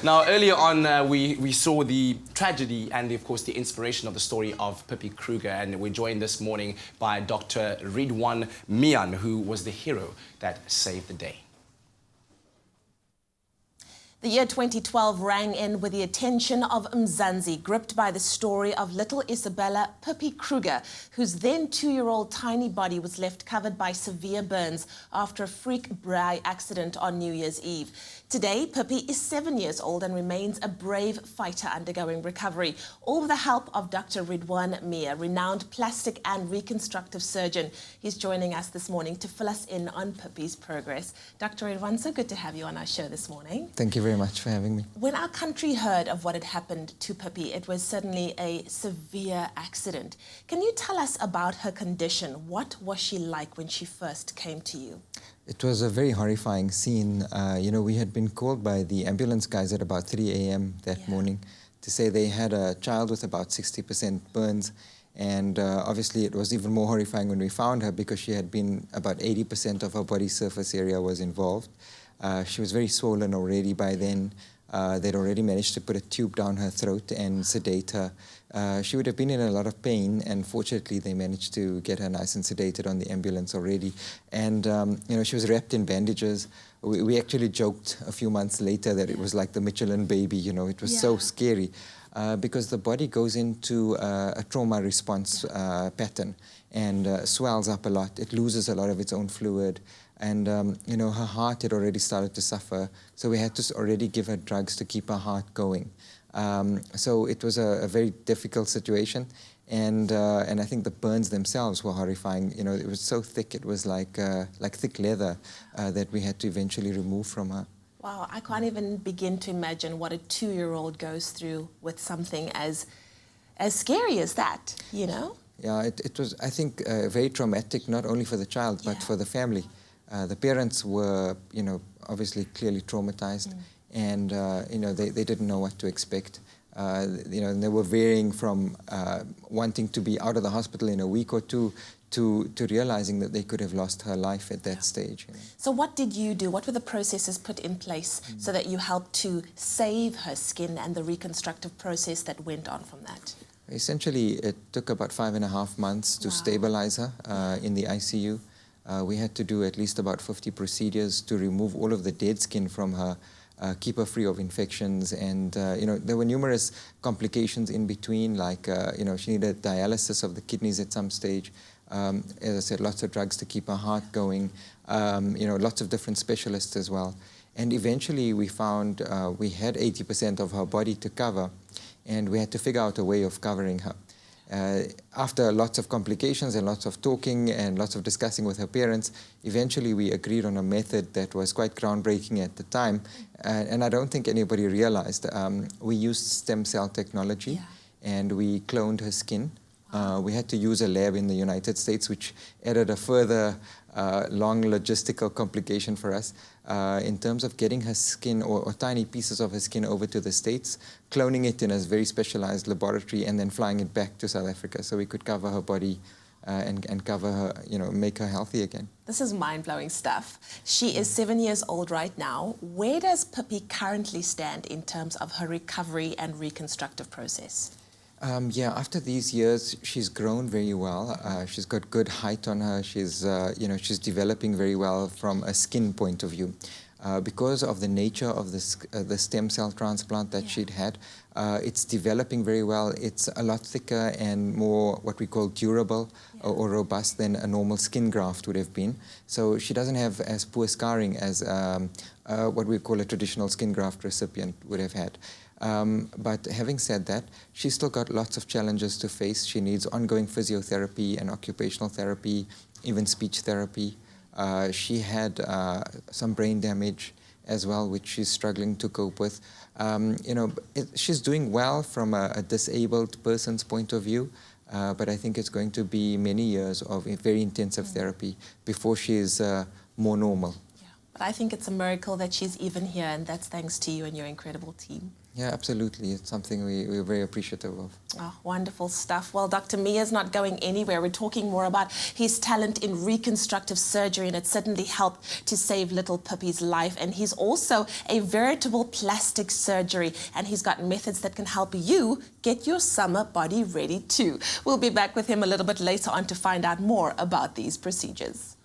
Now, earlier on, we saw the tragedy and, of course, the inspiration of the story of Pippie Kruger, and we're joined this morning by Dr. Ridwan Mia, who was the hero that saved the day. The year 2012 rang in with the attention of Mzansi, gripped by the story of little Isabella Pippie Kruger, whose then 2-year-old tiny body was left covered by severe burns after a freak braai accident on New Year's Eve. Today, Pippie is 7 years old and remains a brave fighter undergoing recovery, all with the help of Dr. Ridwan Mia, renowned plastic and reconstructive surgeon. He's joining us this morning to fill us in on Pippie's progress. Dr. Ridwan, so good to have you on our show this morning. Thank you very much for having me. When our country heard of what had happened to Pippie, it was certainly a severe accident. Can you tell us about her condition? What was she like when she first came to you? It was a very horrifying scene. We had been called by the ambulance guys at about 3 a.m. that morning to say they had a child with about 60% burns. And obviously it was even more horrifying when we found her, because she had been about 80% of her body surface area was involved. She was very swollen already by then. They'd already managed to put a tube down her throat and sedate her. She would have been in a lot of pain, and fortunately they managed to get her nice and sedated on the ambulance already. And she was wrapped in bandages. We actually joked a few months later that it was like the Michelin baby. It was so scary because the body goes into a trauma response pattern and swells up a lot. It loses a lot of its own fluid. And, her heart had already started to suffer, so we had to already give her drugs to keep her heart going. So it was a very difficult situation, and I think the burns themselves were horrifying. It was so thick, it was like thick leather that we had to eventually remove from her. Wow, I can't even begin to imagine what a 2-year-old goes through with something as scary as that, Yeah, it was, I think, very traumatic, not only for the child, but for the family. The parents were, obviously clearly traumatized, and, they didn't know what to expect. And they were varying from wanting to be out of the hospital in a week or two to realizing that they could have lost her life at that stage. So what did you do? What were the processes put in place so that you helped to save her skin and the reconstructive process that went on from that? Essentially, it took about 5.5 months to stabilize her in the ICU. We had to do at least about 50 procedures to remove all of the dead skin from her, keep her free of infections, and there were numerous complications in between, like she needed dialysis of the kidneys at some stage. As I said, lots of drugs to keep her heart going, lots of different specialists as well. And eventually we found we had 80% of her body to cover, and we had to figure out a way of covering her. After lots of complications and lots of talking and lots of discussing with her parents, eventually we agreed on a method that was quite groundbreaking at the time, and I don't think anybody realized. We used stem cell technology, and we cloned her skin. We had to use a lab in the United States, which added a further long logistical complication for us in terms of getting her skin or tiny pieces of her skin over to the States, cloning it in a very specialized laboratory, and then flying it back to South Africa so we could cover her body and cover her, make her healthy again. This is mind-blowing stuff. She is 7 years old right now. Where does Pippie currently stand in terms of her recovery and reconstructive process? After these years, she's grown very well. She's got good height on her. She's, she's developing very well from a skin point of view. Because of the nature of the stem cell transplant that she'd had, it's developing very well. It's a lot thicker and more what we call durable or robust than a normal skin graft would have been. So she doesn't have as poor scarring as what we call a traditional skin graft recipient would have had. But having said that, she's still got lots of challenges to face. She needs ongoing physiotherapy and occupational therapy, even speech therapy. She had some brain damage as well, which she's struggling to cope with. She's doing well from a disabled person's point of view, but I think it's going to be many years of very intensive therapy before she is more normal. But I think it's a miracle that she's even here, and that's thanks to you and your incredible team. Yeah, absolutely. It's something we're very appreciative of. Oh, wonderful stuff. Well, Dr. Mia's not going anywhere. We're talking more about his talent in reconstructive surgery, and it certainly helped to save little Pippie's life. And he's also a veritable plastic surgery, and he's got methods that can help you get your summer body ready too. We'll be back with him a little bit later on to find out more about these procedures.